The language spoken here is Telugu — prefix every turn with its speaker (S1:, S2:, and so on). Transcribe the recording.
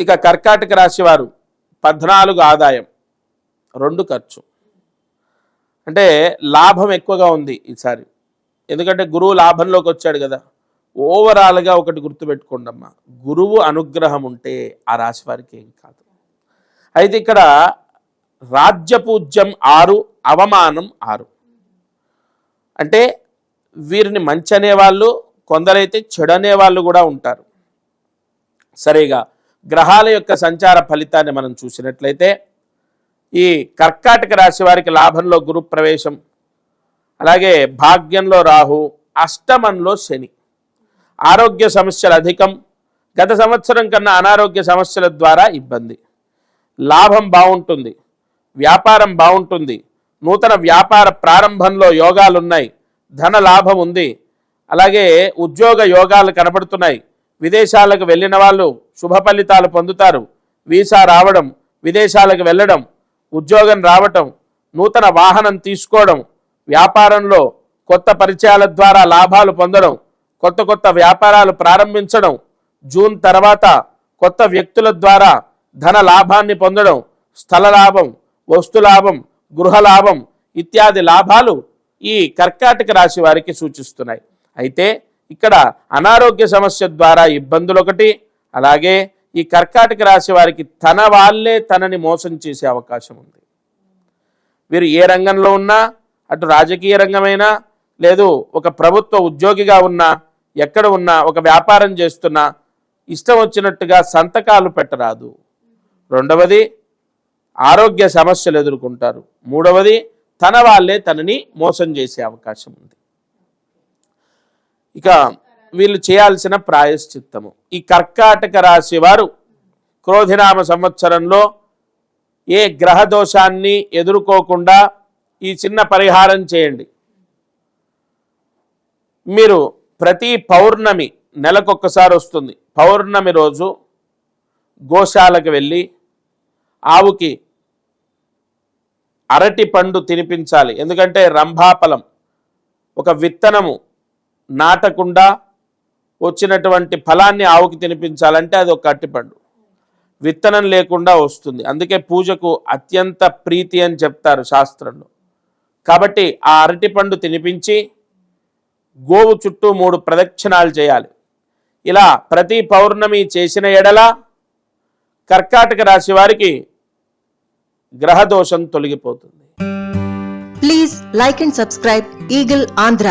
S1: ఇక కర్కాటక రాశి వారు 14 ఆదాయం, 2 ఖర్చు. అంటే లాభం ఎక్కువగా ఉంది ఈసారి, ఎందుకంటే గురువు లాభంలోకి వచ్చాడు కదా. ఓవరాల్గా ఒకటి గుర్తుపెట్టుకోండి అమ్మా, గురువు అనుగ్రహం ఉంటే ఆ రాశి వారికి ఏం కాదు. అయితే ఇక్కడ రాజ్యపూజ్యం 6, అవమానం 6. అంటే వీరిని మంచి అనేవాళ్ళు, కొందరైతే చెడు అనేవాళ్ళు కూడా ఉంటారు. సరిగా గ్రహాల యొక్క సంచార ఫలితాన్ని మనం చూసినట్లయితే ఈ కర్కాటక రాశి వారికి లాభంలో గురు ప్రవేశం, అలాగే భాగ్యంలో రాహు, అష్టమంలో శని. ఆరోగ్య సమస్యలు అధికం, గత సంవత్సరం కన్నా అనారోగ్య సమస్యల ద్వారా ఇబ్బంది. లాభం బాగుంటుంది, వ్యాపారం బాగుంటుంది, నూతన వ్యాపార ప్రారంభంలో యోగాలున్నాయి, ధన లాభం ఉంది, అలాగే ఉద్యోగ యోగాలు కనబడుతున్నాయి. విదేశాలకు వెళ్ళిన వాళ్ళు శుభ ఫలితాలు పొందుతారు. వీసా రావడం, విదేశాలకు వెళ్ళడం, ఉద్యోగం రావటం, నూతన వాహనం తీసుకోవడం, వ్యాపారంలో కొత్త పరిచయాల ద్వారా లాభాలు పొందడం, కొత్త కొత్త వ్యాపారాలు ప్రారంభించడం, జూన్ తర్వాత కొత్త వ్యక్తుల ద్వారా ధన లాభాన్ని పొందడం, స్థల లాభం, వస్తు లాభం, గృహ లాభం ఇత్యాది లాభాలు ఈ కర్కాటక రాశి వారికి సూచిస్తున్నాయి. అయితే ఇక్కడ అనారోగ్య సమస్య ద్వారా ఇబ్బందులు ఒకటి, అలాగే ఈ కర్కాటక రాశి వారికి తన వాళ్ళే తనని మోసం చేసే అవకాశం ఉంది. వీరు ఏ రంగంలో ఉన్నా, అటు రాజకీయ రంగమైనా, లేదు ఒక ప్రభుత్వ ఉద్యోగిగా ఉన్నా, ఎక్కడ ఉన్నా, ఒక వ్యాపారం చేస్తున్నా ఇష్టం వచ్చినట్టుగా సంతకాలు పెట్టరాదు. రెండవది ఆరోగ్య సమస్యలు ఎదుర్కొంటారు. మూడవది తన వాళ్ళే తనని మోసం చేసే అవకాశం ఉంది. ఇక వీళ్ళు చేయాల్సిన ప్రాయశ్చిత్తము, ఈ కర్కాటక రాశి వారు క్రోధినామ సంవత్సరంలో ఏ గ్రహ దోషాన్ని ఎదుర్కోకుండా ఈ చిన్న పరిహారం చేయండి. మీరు ప్రతి పౌర్ణమి, నెలకొక్కసారి వస్తుంది, పౌర్ణమి రోజు గోశాలకు వెళ్ళి ఆవుకి అరటి పండు తినిపించాలి. ఎందుకంటే రంభాఫలం, ఒక విత్తనము నాటకుండా వచ్చినటువంటి ఫలాన్ని ఆవుకి తినిపించాలంటే అది ఒక అరటిపండు, విత్తనం లేకుండా వస్తుంది. అందుకే పూజకు అత్యంత ప్రీతి అని చెప్తారు శాస్త్రంలో. కాబట్టి ఆ అరటిపండు తినిపించి గోవు చుట్టూ 3 ప్రదక్షిణాలు చేయాలి. ఇలా ప్రతి పౌర్ణమి చేసిన ఎడల కర్కాటక రాశి వారికి గ్రహదోషం తొలగిపోతుంది.
S2: Please like and subscribe eagle Andhra.